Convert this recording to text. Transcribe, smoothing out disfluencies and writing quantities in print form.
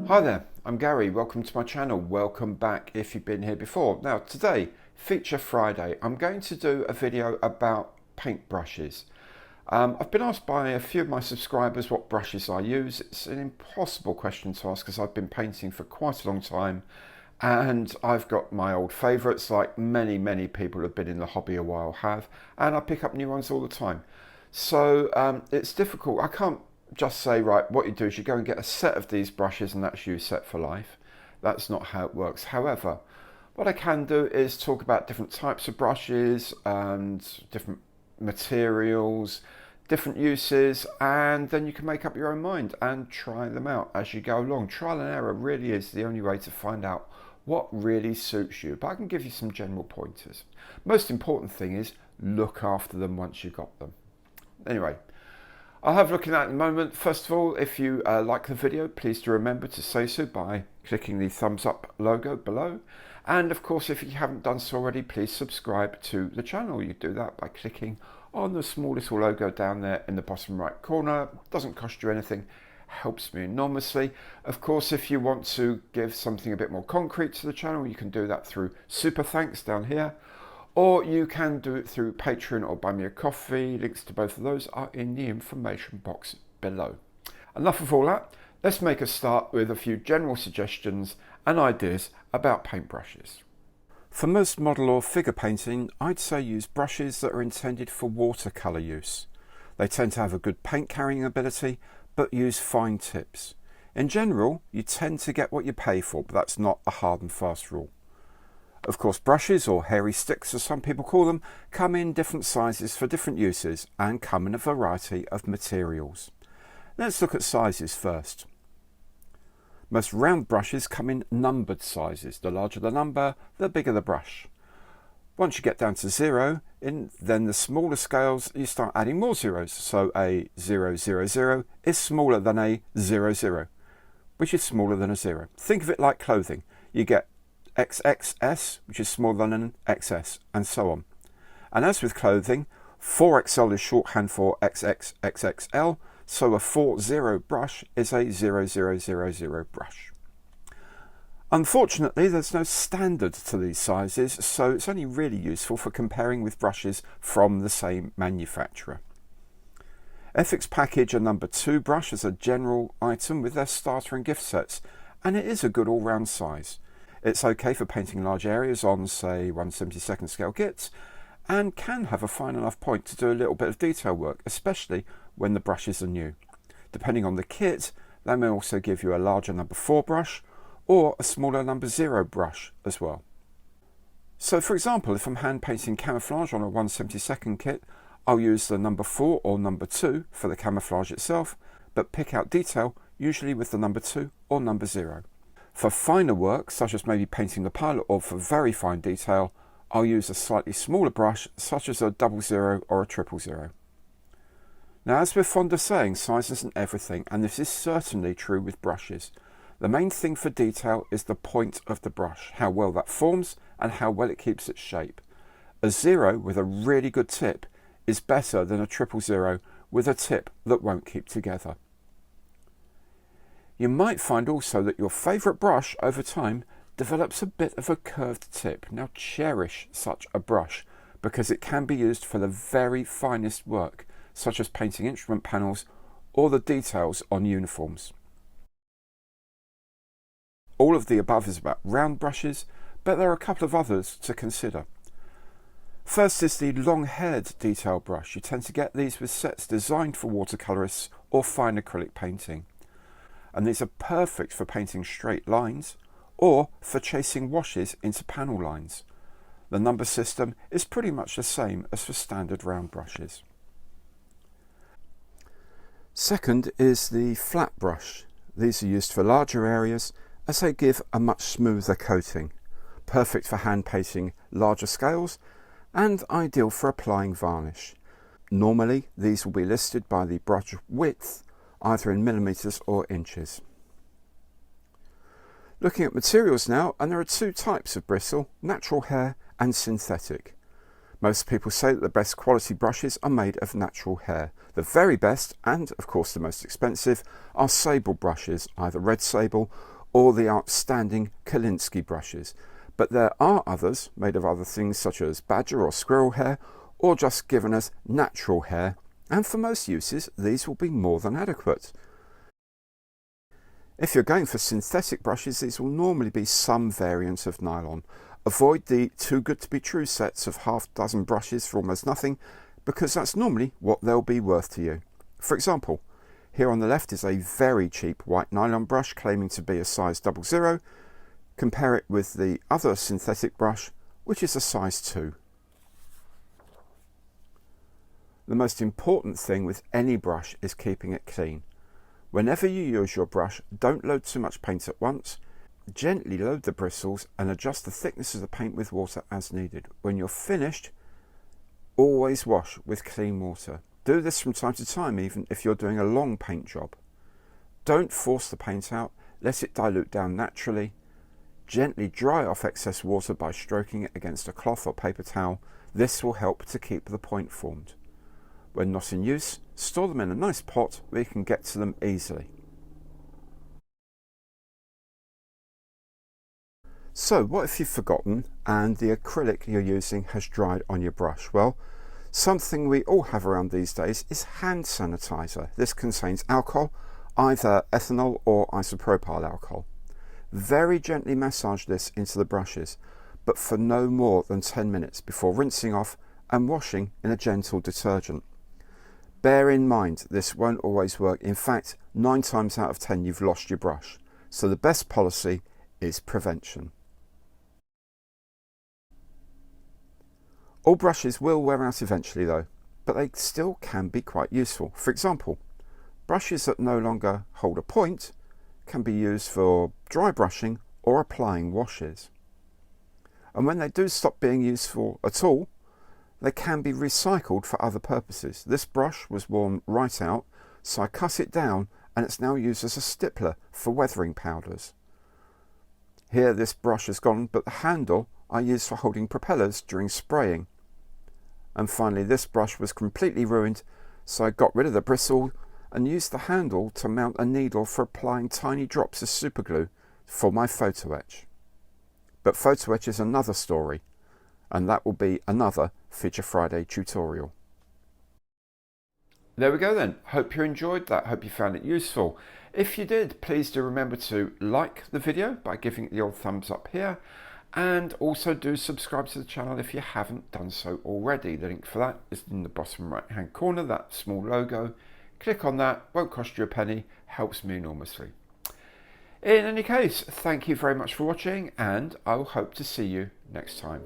Hi there, I'm Gary. Welcome to my channel. Welcome back if you've been here before. Now today, Feature Friday, I'm going to do a video about paint brushes. I've been asked by a few of my subscribers what brushes I use. It's an impossible question to ask because I've been painting for quite a long time and I've got my old favourites like many people who've been in the hobby a while have, and I pick up new ones all the time. So it's difficult. I can't just say, right, what you do is you go and get a set of these brushes and that's you set for life. That's not how it works. However, what I can do is talk about different types of brushes and different materials, different uses, and then you can make up your own mind and try them out as you go along. Trial and error really is the only way to find out what really suits you, but I can give you some general pointers. Most important thing is look after them once you've got them. Anyway, I'll have a look at that in a moment. First of all, if you like the video, please do remember to say so by clicking the thumbs up logo below. And of course, if you haven't done so already, please subscribe to the channel. You do that by clicking on the small little logo down there in the bottom right corner. Doesn't cost you anything, helps me enormously. Of course, if you want to give something a bit more concrete to the channel, you can do that through super thanks down here. Or you can do it through Patreon or Buy Me a Coffee. Links to both of those are in the information box below. Enough of all that. Let's make a start with a few general suggestions and ideas about paintbrushes. For most model or figure painting, I'd say use brushes that are intended for watercolour use. They tend to have a good paint carrying ability, but use fine tips. In general, you tend to get what you pay for, but that's not a hard and fast rule. Of course, brushes, or hairy sticks as some people call them, come in different sizes for different uses and come in a variety of materials. Let's look at sizes first. Most round brushes come in numbered sizes. The larger the number, the bigger the brush. Once you get down to 0, then the smaller scales, you start adding more zeros. So a 000 is smaller than a 00, which is smaller than a 0. Think of it like clothing. You get XXS, which is smaller than an XS, and so on. And as with clothing, 4XL is shorthand for XXXXL, so a 40 brush is a 0000 brush. Unfortunately, there's no standard to these sizes, so it's only really useful for comparing with brushes from the same manufacturer. Fx package a number 2 brush as a general item with their starter and gift sets, and it is a good all-round size. It's okay for painting large areas on, say, 1/72 scale kits, and can have a fine enough point to do a little bit of detail work, especially when the brushes are new. Depending on the kit, they may also give you a larger number 4 brush, or a smaller number 0 brush as well. So for example, if I'm hand painting camouflage on a 1/72 kit, I'll use the number 4 or number 2 for the camouflage itself, but pick out detail usually with the number 2 or number 0. For finer work, such as maybe painting the pilot, or for very fine detail, I'll use a slightly smaller brush, such as a 00 or a 000. Now, as we're fond of saying, size isn't everything, and this is certainly true with brushes. The main thing for detail is the point of the brush, how well that forms and how well it keeps its shape. A 0 with a really good tip is better than a 000 with a tip that won't keep together. You might find also that your favourite brush over time develops a bit of a curved tip. Now cherish such a brush because it can be used for the very finest work, such as painting instrument panels or the details on uniforms. All of the above is about round brushes, but there are a couple of others to consider. First is the long-haired detail brush. You tend to get these with sets designed for watercolourists or fine acrylic painting. And these are perfect for painting straight lines or for chasing washes into panel lines. The number system is pretty much the same as for standard round brushes. Second is the flat brush. These are used for larger areas as they give a much smoother coating, perfect for hand painting larger scales and ideal for applying varnish. Normally these will be listed by the brush width, either in millimeters or inches. Looking at materials now, and there are 2 types of bristle, natural hair and synthetic. Most people say that the best quality brushes are made of natural hair. The very best, and of course the most expensive, are sable brushes, either red sable or the outstanding Kolinsky brushes, but there are others made of other things such as badger or squirrel hair, or just given as natural hair, and for most uses these will be more than adequate. If you're going for synthetic brushes, these will normally be some variant of nylon. Avoid the too good to be true sets of half-dozen brushes for almost nothing, because that's normally what they'll be worth to you. For example, here on the left is a very cheap white nylon brush claiming to be a size 00. Compare it with the other synthetic brush, which is a size 2. The most important thing with any brush is keeping it clean. Whenever you use your brush, don't load too much paint at once. Gently load the bristles and adjust the thickness of the paint with water as needed. When you're finished, always wash with clean water. Do this from time to time, even if you're doing a long paint job. Don't force the paint out, let it dilute down naturally. Gently dry off excess water by stroking it against a cloth or paper towel. This will help to keep the point formed. When not in use, store them in a nice pot where you can get to them easily. So what if you've forgotten and the acrylic you're using has dried on your brush? Well, something we all have around these days is hand sanitizer. This contains alcohol, either ethanol or isopropyl alcohol. Very gently massage this into the brushes, but for no more than 10 minutes before rinsing off and washing in a gentle detergent. Bear in mind this won't always work. In fact, 9 times out of 10 you've lost your brush. So the best policy is prevention. All brushes will wear out eventually though, but they still can be quite useful. For example, brushes that no longer hold a point can be used for dry brushing or applying washes. And when they do stop being useful at all, they can be recycled for other purposes. This brush was worn right out, so I cut it down and it's now used as a stippler for weathering powders. Here this brush has gone, but the handle I use for holding propellers during spraying. And finally this brush was completely ruined, so I got rid of the bristle and used the handle to mount a needle for applying tiny drops of superglue for my photo etch. But photo etch is another story, and that will be another Feature Friday tutorial. There we go then. Hope you enjoyed that. Hope you found it useful. If you did, please do remember to like the video by giving it the old thumbs up here, and also do subscribe to the channel if you haven't done so already. The link for that is in the bottom right hand corner, that small logo. Click on that, won't cost you a penny, helps me enormously. In any case, thank you very much for watching, and I'll hope to see you next time.